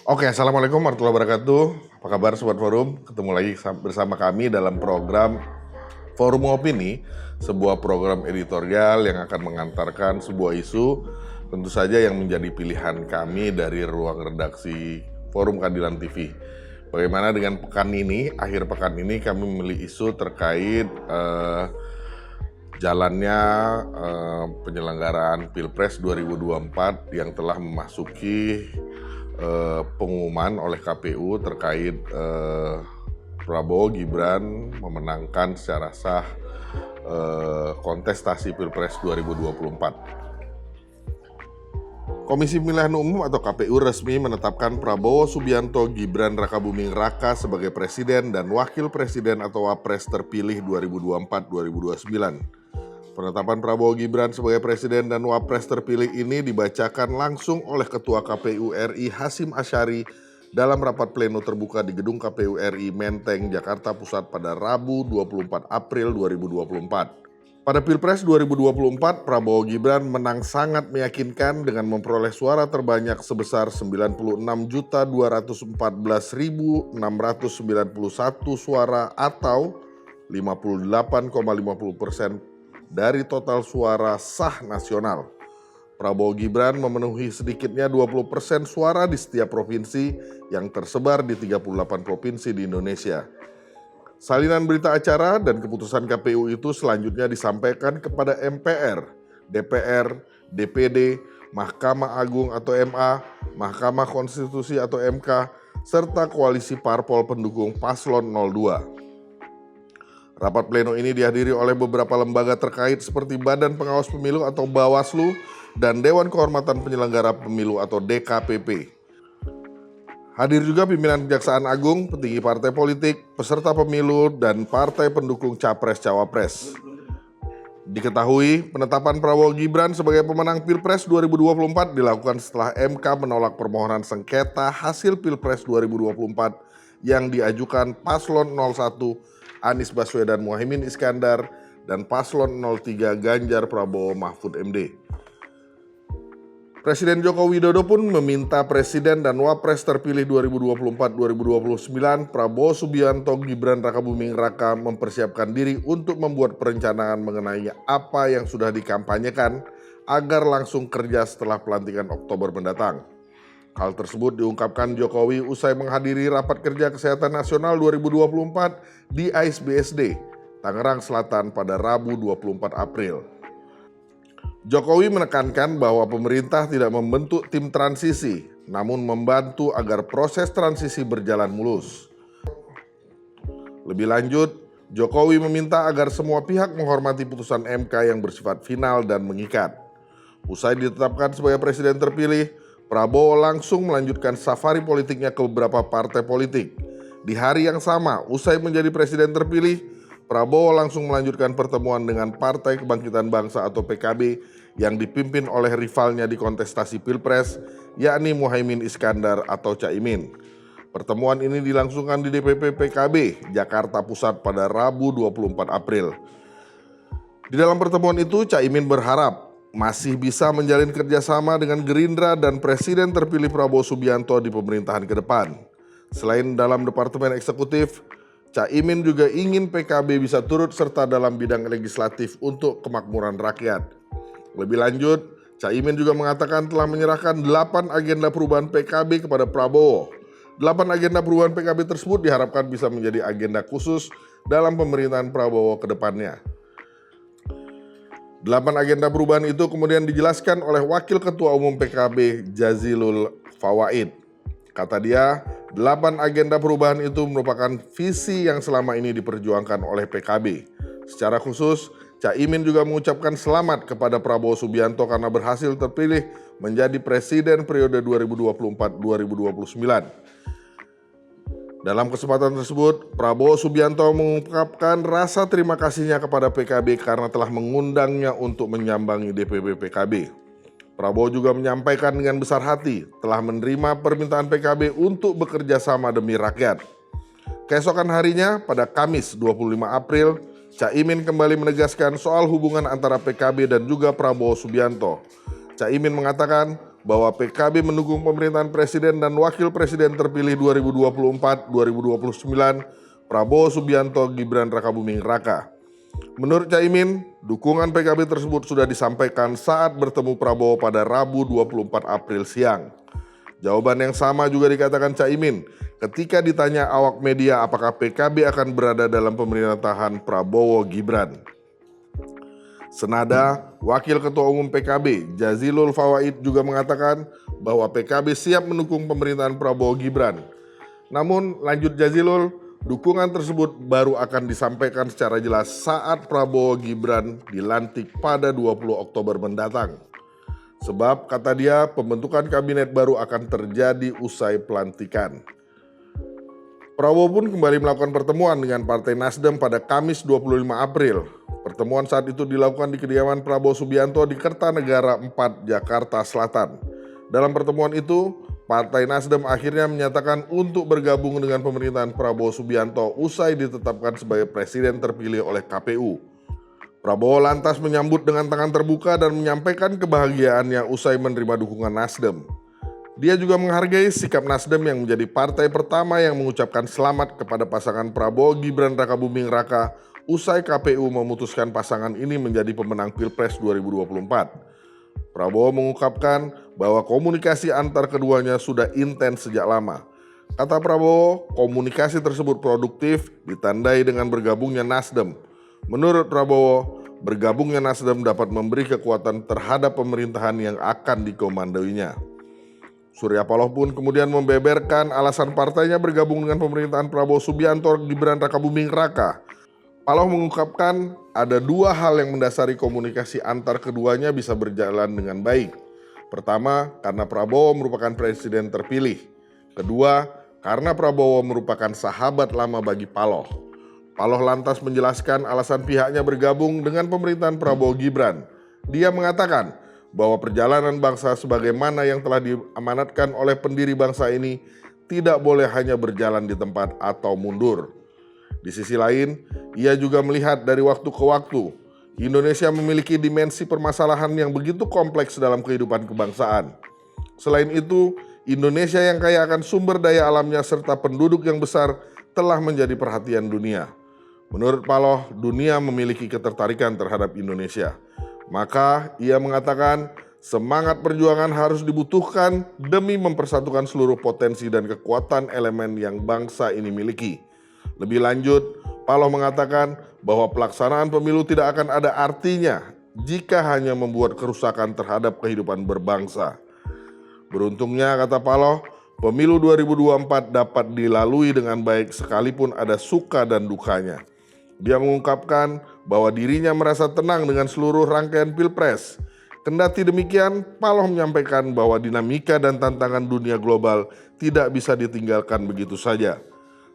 Oke, Assalamualaikum warahmatullahi wabarakatuh. Apa kabar Sobat Forum? Ketemu lagi bersama kami dalam program Forum Opini, sebuah program editorial yang akan mengantarkan sebuah isu, tentu saja yang menjadi pilihan kami dari ruang redaksi Forum Keadilan TV. Bagaimana dengan pekan ini, akhir pekan ini kami memilih isu terkait jalannya penyelenggaraan Pilpres 2024 yang telah memasuki pengumuman oleh KPU terkait Prabowo Gibran memenangkan secara sah kontestasi Pilpres 2024. Komisi Pemilihan Umum atau KPU resmi menetapkan Prabowo Subianto Gibran Rakabuming Raka sebagai Presiden dan Wakil Presiden atau Wapres terpilih 2024-2029. Penetapan Prabowo Gibran sebagai Presiden dan Wapres terpilih ini dibacakan langsung oleh Ketua KPU RI Hasyim Asyari dalam rapat pleno terbuka di Gedung KPU RI Menteng, Jakarta Pusat pada Rabu 24 April 2024. Pada Pilpres 2024, Prabowo Gibran menang sangat meyakinkan dengan memperoleh suara terbanyak sebesar 96.214.691 suara atau 58,50% dari total suara sah nasional. Prabowo Gibran memenuhi sedikitnya 20% suara di setiap provinsi yang tersebar di 38 provinsi di Indonesia. Salinan berita acara dan keputusan KPU itu selanjutnya disampaikan kepada MPR, DPR, DPD, Mahkamah Agung atau MA, Mahkamah Konstitusi atau MK, serta koalisi parpol pendukung paslon 02. Rapat pleno ini dihadiri oleh beberapa lembaga terkait seperti Badan Pengawas Pemilu atau Bawaslu dan Dewan Kehormatan Penyelenggara Pemilu atau DKPP. Hadir juga pimpinan Kejaksaan Agung, petinggi partai politik, peserta pemilu, dan partai pendukung Capres-Cawapres. Diketahui, penetapan Prabowo Gibran sebagai pemenang Pilpres 2024 dilakukan setelah MK menolak permohonan sengketa hasil Pilpres 2024 yang diajukan Paslon 01 Anies Baswedan Muhaimin Iskandar dan Paslon 03 Ganjar Prabowo Mahfud MD. Presiden Joko Widodo pun meminta Presiden dan Wapres terpilih 2024-2029 Prabowo Subianto Gibran Rakabuming Raka mempersiapkan diri untuk membuat perencanaan mengenai apa yang sudah dikampanyekan agar langsung kerja setelah pelantikan Oktober mendatang. Hal tersebut diungkapkan Jokowi usai menghadiri Rapat Kerja Kesehatan Nasional 2024 di AISBSD, Tangerang Selatan pada Rabu 24 April. Jokowi menekankan bahwa pemerintah tidak membentuk tim transisi, namun membantu agar proses transisi berjalan mulus. Lebih lanjut, Jokowi meminta agar semua pihak menghormati putusan MK yang bersifat final dan mengikat. Usai ditetapkan sebagai presiden terpilih, Prabowo langsung melanjutkan safari politiknya ke beberapa partai politik. Di hari yang sama, usai menjadi presiden terpilih, Prabowo langsung melanjutkan pertemuan dengan Partai Kebangkitan Bangsa atau PKB yang dipimpin oleh rivalnya di kontestasi Pilpres, yakni Muhaimin Iskandar atau Caimin. Pertemuan ini dilangsungkan di DPP PKB, Jakarta Pusat pada Rabu 24 April. Di dalam pertemuan itu, Caimin berharap masih bisa menjalin kerjasama dengan Gerindra dan Presiden terpilih Prabowo Subianto di pemerintahan ke depan. Selain dalam Departemen Eksekutif, Caimin juga ingin PKB bisa turut serta dalam bidang legislatif untuk kemakmuran rakyat. Lebih lanjut, Caimin juga mengatakan telah menyerahkan 8 agenda perubahan PKB kepada Prabowo. 8 agenda perubahan PKB tersebut diharapkan bisa menjadi agenda khusus dalam pemerintahan Prabowo ke depannya. 8 agenda perubahan itu kemudian dijelaskan oleh Wakil Ketua Umum PKB Jazilul Fawaid. Kata dia, 8 agenda perubahan itu merupakan visi yang selama ini diperjuangkan oleh PKB. Secara khusus, Caimin juga mengucapkan selamat kepada Prabowo Subianto karena berhasil terpilih menjadi presiden periode 2024-2029. Dalam kesempatan tersebut, Prabowo Subianto mengungkapkan rasa terima kasihnya kepada PKB karena telah mengundangnya untuk menyambangi DPP PKB. Prabowo juga menyampaikan dengan besar hati telah menerima permintaan PKB untuk bekerja sama demi rakyat. Keesokan harinya, pada Kamis 25 April, Caimin kembali menegaskan soal hubungan antara PKB dan juga Prabowo Subianto. Caimin mengatakan bahwa PKB mendukung pemerintahan Presiden dan Wakil Presiden terpilih 2024-2029 Prabowo Subianto Gibran Rakabuming Raka. Menurut Caimin, dukungan PKB tersebut sudah disampaikan saat bertemu Prabowo pada Rabu 24 April siang. Jawaban yang sama juga dikatakan Caimin ketika ditanya awak media apakah PKB akan berada dalam pemerintahan Prabowo Gibran. Senada, Wakil Ketua Umum PKB Jazilul Fawait juga mengatakan bahwa PKB siap mendukung pemerintahan Prabowo Gibran. Namun, lanjut Jazilul, dukungan tersebut baru akan disampaikan secara jelas saat Prabowo Gibran dilantik pada 20 Oktober mendatang. Sebab, kata dia, pembentukan kabinet baru akan terjadi usai pelantikan. Prabowo pun kembali melakukan pertemuan dengan Partai Nasdem pada Kamis 25 April. Pertemuan saat itu dilakukan di kediaman Prabowo Subianto di Kertanegara 4, Jakarta Selatan. Dalam pertemuan itu, Partai Nasdem akhirnya menyatakan untuk bergabung dengan pemerintahan Prabowo Subianto usai ditetapkan sebagai presiden terpilih oleh KPU. Prabowo lantas menyambut dengan tangan terbuka dan menyampaikan kebahagiaannya usai menerima dukungan Nasdem. Dia juga menghargai sikap Nasdem yang menjadi partai pertama yang mengucapkan selamat kepada pasangan Prabowo Gibran Rakabuming Raka usai KPU memutuskan pasangan ini menjadi pemenang Pilpres 2024. Prabowo mengungkapkan bahwa komunikasi antar keduanya sudah intens sejak lama. Kata Prabowo, komunikasi tersebut produktif ditandai dengan bergabungnya Nasdem. Menurut Prabowo, bergabungnya Nasdem dapat memberi kekuatan terhadap pemerintahan yang akan dikomandoinya. Surya Paloh pun kemudian membeberkan alasan partainya bergabung dengan pemerintahan Prabowo Subianto Gibran Rakabuming Raka. Paloh mengungkapkan ada dua hal yang mendasari komunikasi antar keduanya bisa berjalan dengan baik. Pertama, karena Prabowo merupakan presiden terpilih. Kedua, karena Prabowo merupakan sahabat lama bagi Paloh. Paloh lantas menjelaskan alasan pihaknya bergabung dengan pemerintahan Prabowo Gibran. Dia mengatakan bahwa perjalanan bangsa sebagaimana yang telah diamanatkan oleh pendiri bangsa ini tidak boleh hanya berjalan di tempat atau mundur. Di sisi lain, ia juga melihat dari waktu ke waktu, Indonesia memiliki dimensi permasalahan yang begitu kompleks dalam kehidupan kebangsaan. Selain itu, Indonesia yang kaya akan sumber daya alamnya serta penduduk yang besar telah menjadi perhatian dunia. Menurut Paloh, dunia memiliki ketertarikan terhadap Indonesia. Maka ia mengatakan semangat perjuangan harus dibutuhkan demi mempersatukan seluruh potensi dan kekuatan elemen yang bangsa ini miliki. Lebih lanjut, Paloh mengatakan bahwa pelaksanaan pemilu tidak akan ada artinya jika hanya membuat kerusakan terhadap kehidupan berbangsa. Beruntungnya, kata Paloh, pemilu 2024 dapat dilalui dengan baik sekalipun ada suka dan dukanya. Dia mengungkapkan bahwa dirinya merasa tenang dengan seluruh rangkaian Pilpres. Kendati demikian, Paloh menyampaikan bahwa dinamika dan tantangan dunia global tidak bisa ditinggalkan begitu saja.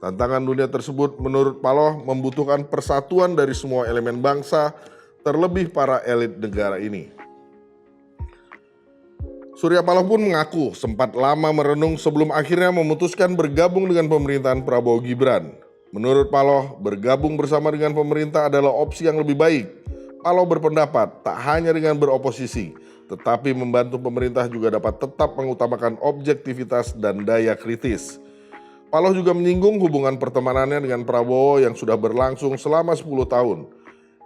Tantangan dunia tersebut menurut Paloh membutuhkan persatuan dari semua elemen bangsa, terlebih para elit negara ini. Surya Paloh pun mengaku sempat lama merenung sebelum akhirnya memutuskan bergabung dengan pemerintahan Prabowo Gibran. Menurut Paloh, bergabung bersama dengan pemerintah adalah opsi yang lebih baik. Paloh berpendapat tak hanya dengan beroposisi, tetapi membantu pemerintah juga dapat tetap mengutamakan objektivitas dan daya kritis. Paloh juga menyinggung hubungan pertemanannya dengan Prabowo yang sudah berlangsung selama 10 tahun.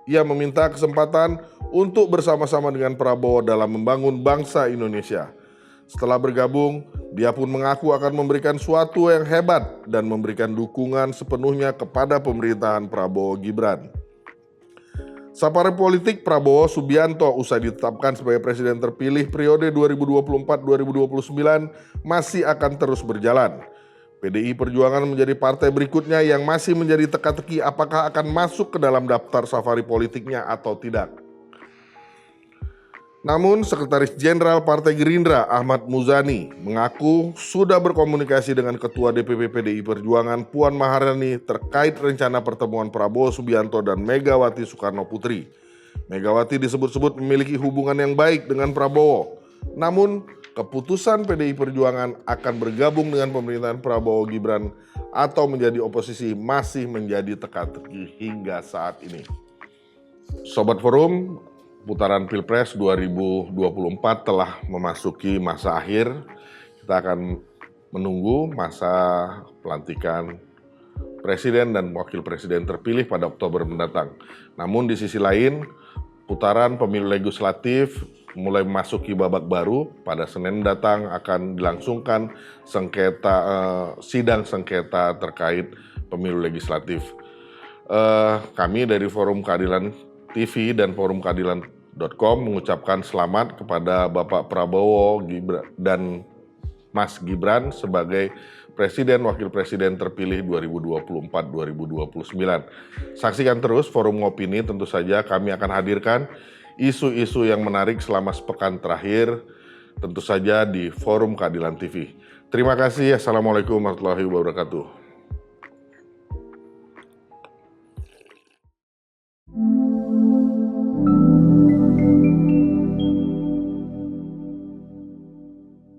Ia meminta kesempatan untuk bersama-sama dengan Prabowo dalam membangun bangsa Indonesia. Setelah bergabung, dia pun mengaku akan memberikan suatu yang hebat dan memberikan dukungan sepenuhnya kepada pemerintahan Prabowo Gibran. Safari politik Prabowo Subianto usai ditetapkan sebagai presiden terpilih periode 2024-2029 masih akan terus berjalan. PDI Perjuangan menjadi partai berikutnya yang masih menjadi teka-teki apakah akan masuk ke dalam daftar safari politiknya atau tidak. Namun, Sekretaris Jenderal Partai Gerindra Ahmad Muzani mengaku sudah berkomunikasi dengan Ketua DPP PDI Perjuangan Puan Maharani terkait rencana pertemuan Prabowo Subianto dan Megawati Soekarno Putri. Megawati disebut-sebut memiliki hubungan yang baik dengan Prabowo. Namun, keputusan PDI Perjuangan akan bergabung dengan pemerintahan Prabowo Gibran atau menjadi oposisi masih menjadi teka-teki hingga saat ini. Sobat Forum, putaran Pilpres 2024 telah memasuki masa akhir. Kita akan menunggu masa pelantikan Presiden dan Wakil Presiden terpilih pada Oktober mendatang. Namun di sisi lain, putaran pemilu legislatif mulai memasuki babak baru. Pada Senin mendatang akan dilangsungkan sidang sengketa terkait pemilu legislatif. Kami dari Forum Keadilan TV dan Forum Keadilan.com mengucapkan selamat kepada Bapak Prabowo dan Mas Gibran sebagai Presiden Wakil Presiden terpilih 2024-2029. Saksikan terus Forum Opini, tentu saja kami akan hadirkan isu-isu yang menarik selama sepekan terakhir, tentu saja di Forum Keadilan TV. Terima kasih. Assalamualaikum warahmatullahi wabarakatuh.